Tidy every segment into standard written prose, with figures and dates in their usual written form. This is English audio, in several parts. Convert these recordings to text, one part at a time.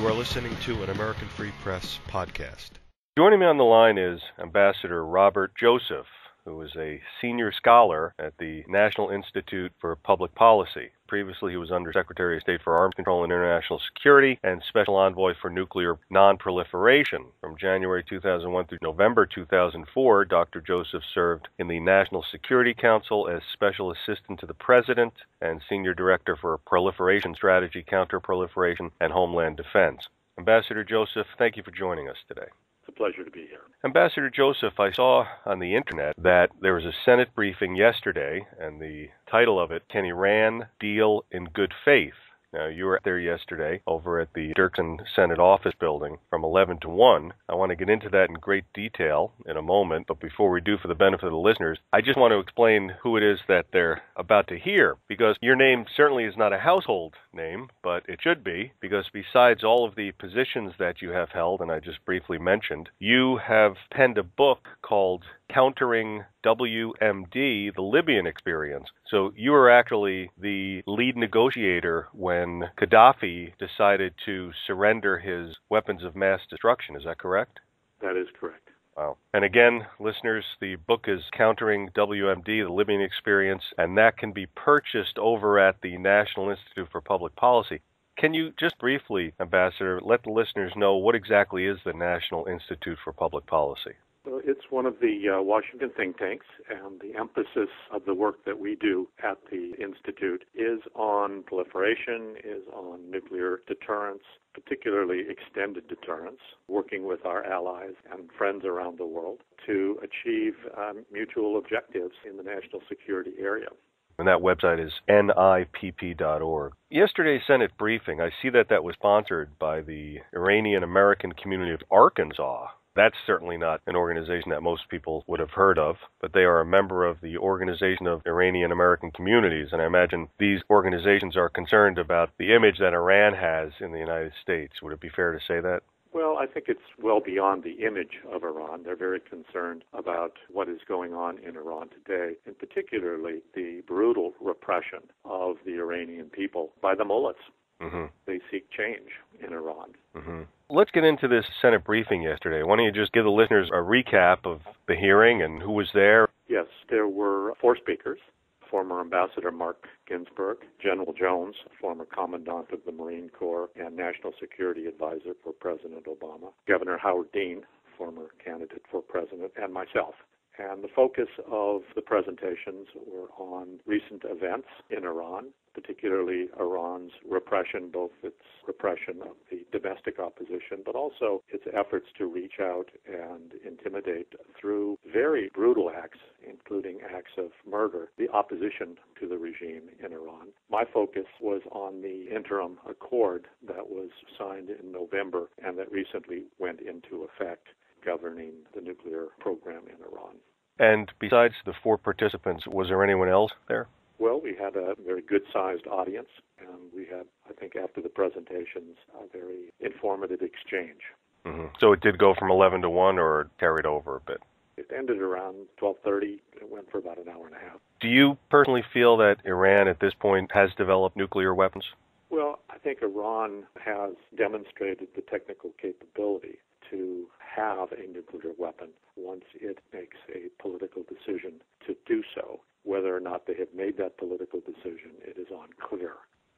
You are listening to an American Free Press podcast. Joining me on the line is Ambassador Robert Joseph, who is a senior scholar at the National Institute for Public Policy. Previously, he was Under Secretary of State for Arms Control and International Security and Special Envoy for Nuclear Non-Proliferation. From January 2001 through November 2004, Dr. Joseph served in the National Security Council as Special Assistant to the President and Senior Director for Proliferation Strategy, Counter-Proliferation, and Homeland Defense. Ambassador Joseph, thank you for joining us today. It's a pleasure to be here. Ambassador Joseph, I saw on the internet that there was a Senate briefing yesterday, and the title of it, Can Iran Deal in Good Faith? Now, you were there yesterday over at the Dirksen Senate office building from 11 to 1. I want to get into that in great detail in a moment, but before we do, for the benefit of the listeners, I just want to explain who it is that they're about to hear, because your name certainly is not a household name, but it should be, because besides all of the positions that you have held, and I just briefly mentioned, you have penned a book called Countering WMD, the Libyan Experience. So you were actually the lead negotiator when Qadaffi decided to surrender his weapons of mass destruction. Is that correct? That is correct. Wow. And again, listeners, the book is Countering WMD, the Libyan Experience, and that can be purchased over at the National Institute for Public Policy. Can you just briefly, Ambassador, let the listeners know what exactly is the National Institute for Public Policy? Well, it's one of the Washington think tanks, and the emphasis of the work that we do at the Institute is on proliferation, is on nuclear deterrence, particularly extended deterrence, working with our allies and friends around the world to achieve mutual objectives in the national security area. And that website is nipp.org. Yesterday's Senate briefing, I see that was sponsored by the Iranian American community of Arkansas. That's certainly not an organization that most people would have heard of, but they are a member of the Organization of Iranian American Communities, and I imagine these organizations are concerned about the image that Iran has in the United States. Would it be fair to say that? Well, I think it's well beyond the image of Iran. They're very concerned about what is going on in Iran today, and particularly the brutal repression of the Iranian people by the mullahs. Mm-hmm. They seek change in Iran. Mm-hmm. Let's get into this Senate briefing yesterday. Why don't you just give the listeners a recap of the hearing and who was there? Yes, there were 4 speakers. Former Ambassador Mark Ginsburg, General Jones, former Commandant of the Marine Corps and National Security Advisor for President Obama, Governor Howard Dean, former candidate for president, and myself. And the focus of the presentations were on recent events in Iran, particularly Iran's repression, both its repression of the domestic opposition, but also its efforts to reach out and intimidate through very brutal acts, including acts of murder, the opposition to the regime in Iran. My focus was on the interim accord that was signed in November and that recently went into effect, governing the nuclear program in Iran. And besides the 4 participants, was there anyone else there? Well, we had a very good-sized audience, and we had, I think, after the presentations, a very informative exchange. Mm-hmm. So it did go from 11 to 1 or carried over a bit? It ended around 12:30. It went for about an hour and a half. Do you personally feel that Iran at this point has developed nuclear weapons? Well, I think Iran has demonstrated the technical capability to have a nuclear weapon once it makes a political decision to do so. Whether or not they have made that political decision, it is unclear.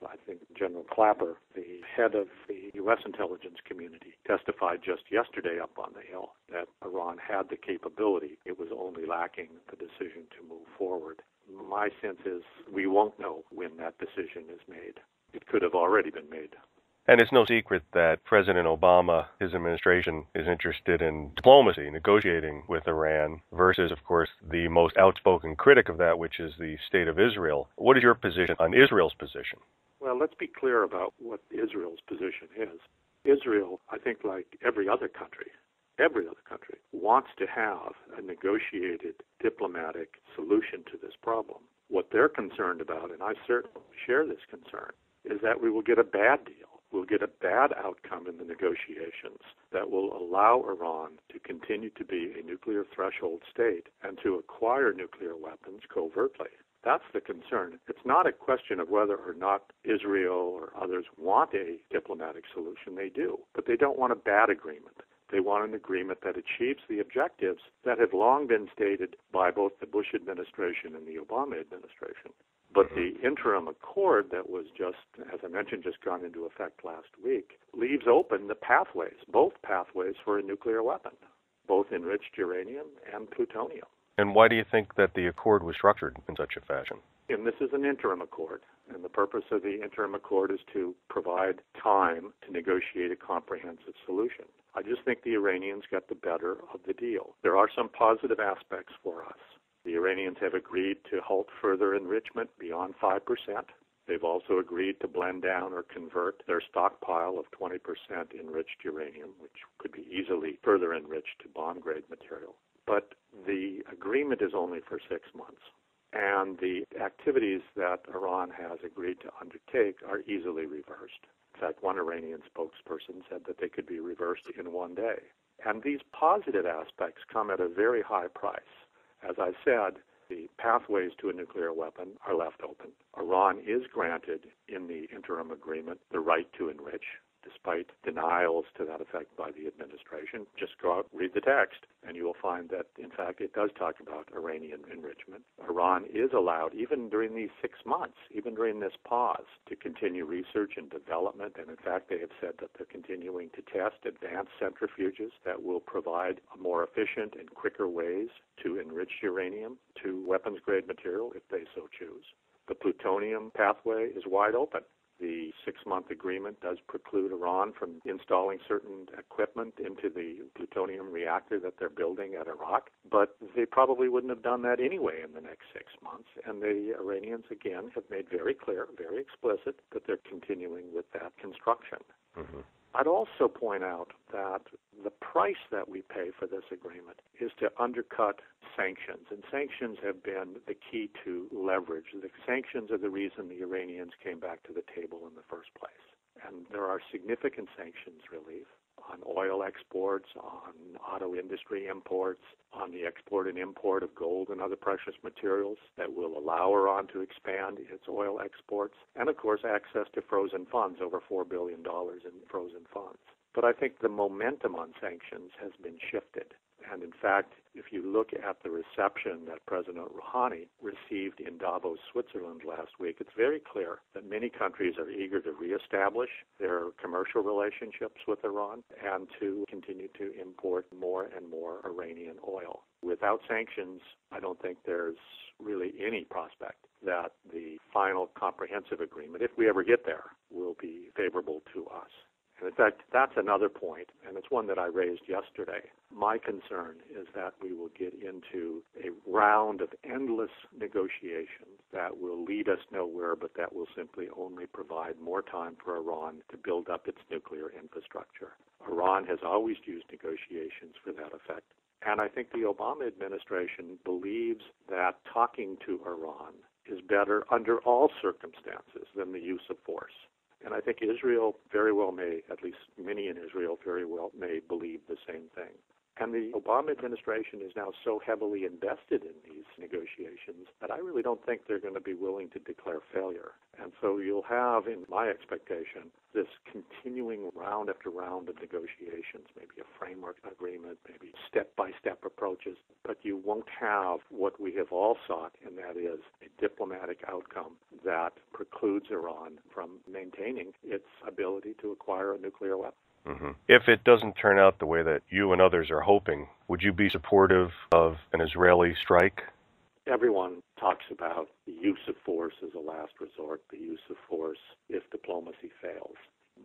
I think General Clapper, the head of the U.S. intelligence community, testified just yesterday up on the Hill that Iran had the capability. It was only lacking the decision to move forward. My sense is we won't know when that decision is made. It could have already been made. And it's no secret that President Obama, his administration, is interested in diplomacy, negotiating with Iran, versus, of course, the most outspoken critic of that, which is the State of Israel. What is your position on Israel's position? Well, let's be clear about what Israel's position is. Israel, I think like every other country, wants to have a negotiated diplomatic solution to this problem. What they're concerned about, and I certainly share this concern, is that we will get a bad deal. We'll get a bad outcome in the negotiations that will allow Iran to continue to be a nuclear threshold state and to acquire nuclear weapons covertly. That's the concern. It's not a question of whether or not Israel or others want a diplomatic solution. They do. But they don't want a bad agreement. They want an agreement that achieves the objectives that have long been stated by both the Bush administration and the Obama administration. But the interim accord that was just, as I mentioned, just gone into effect last week, leaves open the pathways, both pathways for a nuclear weapon, both enriched uranium and plutonium. And why do you think that the accord was structured in such a fashion? And this is an interim accord, and the purpose of the interim accord is to provide time to negotiate a comprehensive solution. I just think the Iranians got the better of the deal. There are some positive aspects for us. The Iranians have agreed to halt further enrichment beyond 5%. They've also agreed to blend down or convert their stockpile of 20% enriched uranium, which could be easily further enriched to bomb-grade material. But the agreement is only for 6 months, and the activities that Iran has agreed to undertake are easily reversed. In fact, one Iranian spokesperson said that they could be reversed in 1 day. And these positive aspects come at a very high price. As I said, the pathways to a nuclear weapon are left open. Iran is granted in the interim agreement the right to enrich, despite denials to that effect by the administration. Just go out, read the text, and you will find that, in fact, it does talk about Iranian enrichment. Iran is allowed, even during these 6 months, even during this pause, to continue research and development. And, in fact, they have said that they're continuing to test advanced centrifuges that will provide more efficient and quicker ways to enrich uranium to weapons-grade material if they so choose. The plutonium pathway is wide open. The 6-month agreement does preclude Iran from installing certain equipment into the plutonium reactor that they're building at Iraq, but they probably wouldn't have done that anyway in the next 6 months. And the Iranians, again, have made very clear, very explicit, that they're continuing with that construction. Mm-hmm. I'd also point out that the price that we pay for this agreement is to undercut sanctions, and sanctions have been the key to leverage. The sanctions are the reason the Iranians came back to the table in the first place. And there are significant sanctions relief on oil exports, on auto industry imports, on the export and import of gold and other precious materials that will allow Iran to expand its oil exports, and, of course, access to frozen funds, over $4 billion in frozen funds. But I think the momentum on sanctions has been shifted. And, in fact, if you look at the reception that President Rouhani received in Davos, Switzerland last week, it's very clear that many countries are eager to reestablish their commercial relationships with Iran and to continue to import more and more Iranian oil. Without sanctions, I don't think there's really any prospect that the final comprehensive agreement, if we ever get there, will be favorable to us. And in fact, that's another point, and it's one that I raised yesterday. My concern is that we will get into a round of endless negotiations that will lead us nowhere, but that will simply only provide more time for Iran to build up its nuclear infrastructure. Iran has always used negotiations for that effect. And I think the Obama administration believes that talking to Iran is better under all circumstances than the use of force. And I think Israel very well may, at least many in Israel very well may believe the same thing. And the Obama administration is now so heavily invested in these negotiations that I really don't think they're going to be willing to declare failure. And so you'll have, in my expectation, this continuing round after round of negotiations, maybe a framework agreement, maybe step-by-step approaches, but you won't have what we have all sought, and that is a diplomatic outcome that precludes Iran from maintaining its ability to acquire a nuclear weapon. Mm-hmm. If it doesn't turn out the way that you and others are hoping, would you be supportive of an Israeli strike? Everyone talks about the use of force as a last resort, the use of force if diplomacy fails.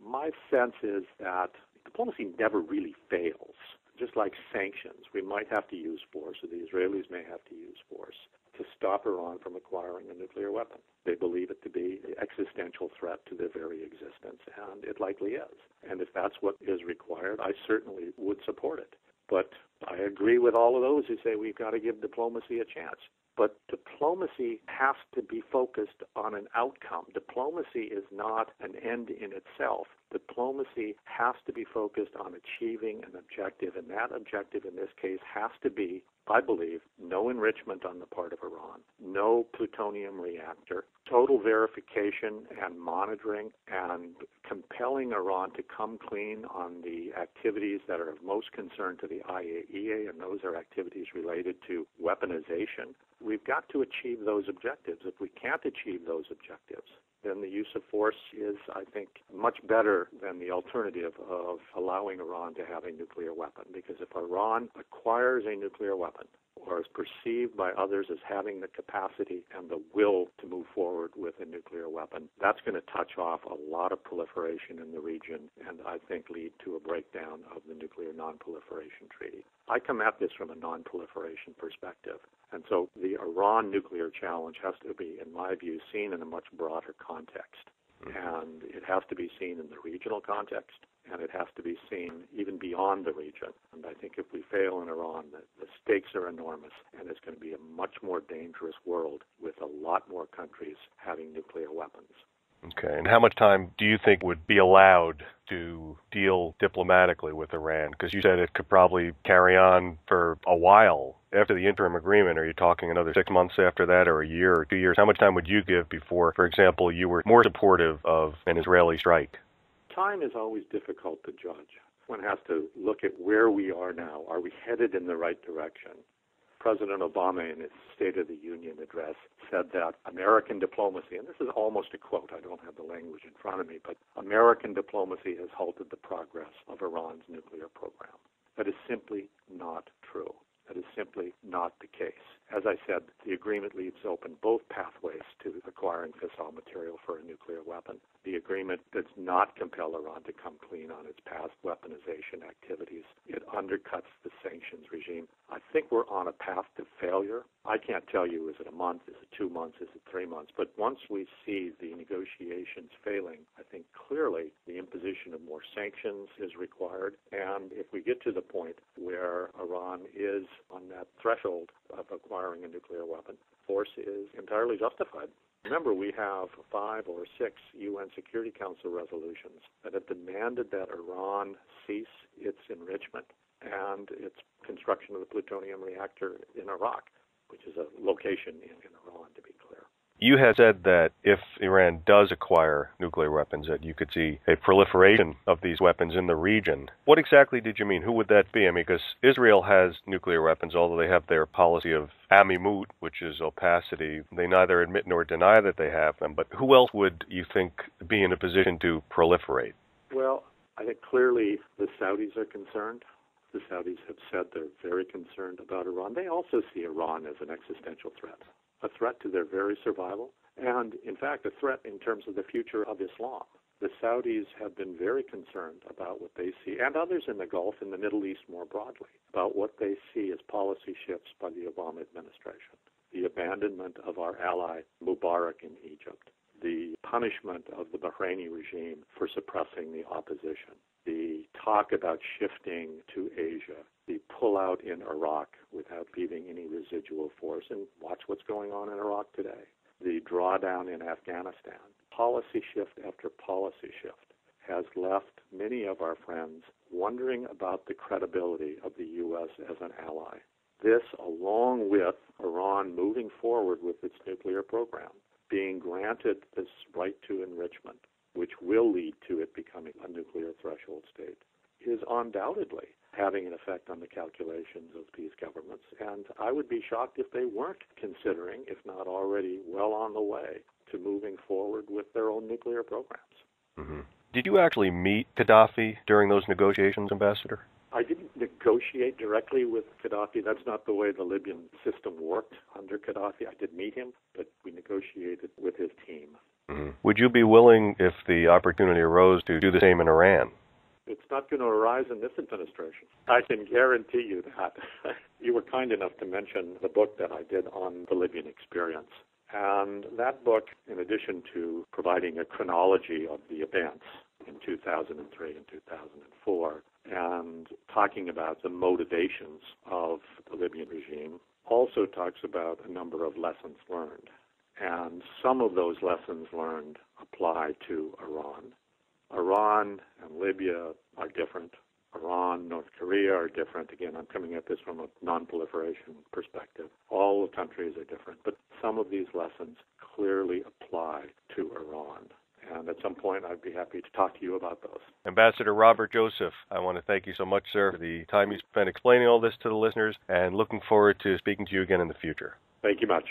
My sense is that diplomacy never really fails. Just like sanctions, we might have to use force, or the Israelis may have to use force to stop Iran from acquiring a nuclear weapon. They believe it to be an existential threat to their very existence, and it likely is. And if that's what is required, I certainly would support it. But I agree with all of those who say we've got to give diplomacy a chance. But diplomacy has to be focused on an outcome. Diplomacy is not an end in itself. Diplomacy has to be focused on achieving an objective, and that objective in this case has to be, I believe, no enrichment on the part of Iran, no plutonium reactor, total verification and monitoring, and compelling Iran to come clean on the activities that are of most concern to the IAEA, and those are activities related to weaponization. We've got to achieve those objectives. If we can't achieve those objectives, then the use of force is, I think, much better than the alternative of allowing Iran to have a nuclear weapon. Because if Iran acquires a nuclear weapon, or is perceived by others as having the capacity and the will to move forward with a nuclear weapon, that's going to touch off a lot of proliferation in the region and I think lead to a breakdown of the Nuclear Non-Proliferation Treaty. I come at this from a non-proliferation perspective. And so the Iran nuclear challenge has to be, in my view, seen in a much broader context. And it has to be seen in the regional context, and it has to be seen even beyond the region. And I think if we fail in Iran, the stakes are enormous, and it's going to be a much more dangerous world with a lot more countries having nuclear weapons. Okay, and how much time do you think would be allowed to deal diplomatically with Iran? Because you said it could probably carry on for a while after the interim agreement. Are you talking another 6 months after that, or a year or 2 years? How much time would you give before, for example, you were more supportive of an Israeli strike? Time is always difficult to judge. One has to look at where we are now. Are we headed in the right direction? President Obama, in his State of the Union address, said that American diplomacy, and this is almost a quote, I don't have the language in front of me, but American diplomacy has halted the progress of Iran's nuclear program. That is simply not true. That is simply not the case. As I said, the agreement leaves open both pathways to acquiring fissile material for a nuclear weapon. The agreement does not compel Iran to come clean on its past weaponization activities. It undercuts the sanctions regime. I think we're on a path to failure. I can't tell you, is it a month, is it 2 months, is it 3 months? But once we see the negotiations failing, I think clearly the imposition of more sanctions is required. And if we get to the point where Iran is on that threshold of acquiring a nuclear weapon, force is entirely justified. Remember, we have 5 or 6 UN Security Council resolutions that have demanded that Iran cease its enrichment and its construction of the plutonium reactor in Iraq, which is a location in Iran, to be clear. You had said that if Iran does acquire nuclear weapons, that you could see a proliferation of these weapons in the region. What exactly did you mean? Who would that be? I mean, because Israel has nuclear weapons, although they have their policy of amimut, which is opacity. They neither admit nor deny that they have them. But who else would you think be in a position to proliferate? Well, I think clearly the Saudis are concerned. The Saudis have said they're very concerned about Iran. They also see Iran as an existential threat, a threat to their very survival, and in fact a threat in terms of the future of Islam. The Saudis have been very concerned about what they see, and others in the Gulf and the Middle East more broadly, about what they see as policy shifts by the Obama administration. The abandonment of our ally Mubarak in Egypt, the punishment of the Bahraini regime for suppressing the opposition, the talk about shifting to Asia, the pullout in Iraq without leaving any residual force, and watch what's going on in Iraq today, the drawdown in Afghanistan. Policy shift after policy shift has left many of our friends wondering about the credibility of the U.S. as an ally. This, along with Iran moving forward with its nuclear program, being granted this right to enrichment, which will lead to it becoming a nuclear threshold state, is undoubtedly having an effect on the calculations of these governments. And I would be shocked if they weren't considering, if not already well on the way, to moving forward with their own nuclear programs. Mm-hmm. Did you actually meet Qadaffi during those negotiations, Ambassador? I didn't negotiate directly with Qadaffi. That's not the way the Libyan system worked under Qadaffi. I did meet him, but we negotiated with his team. Mm-hmm. Would you be willing, if the opportunity arose, to do the same in Iran? It's not going to arise in this administration. I can guarantee you that. You were kind enough to mention the book that I did on the Libyan experience. And that book, in addition to providing a chronology of the events in 2003 and 2004, and talking about the motivations of the Libyan regime, also talks about a number of lessons learned. And some of those lessons learned apply to Iran. Iran and Libya are different. Iran, North Korea are different. Again, I'm coming at this from a non-proliferation perspective. All the countries are different, but some of these lessons clearly apply to Iran. And at some point, I'd be happy to talk to you about those. Ambassador Robert Joseph, I want to thank you so much, sir, for the time you spent explaining all this to the listeners, and looking forward to speaking to you again in the future. Thank you much.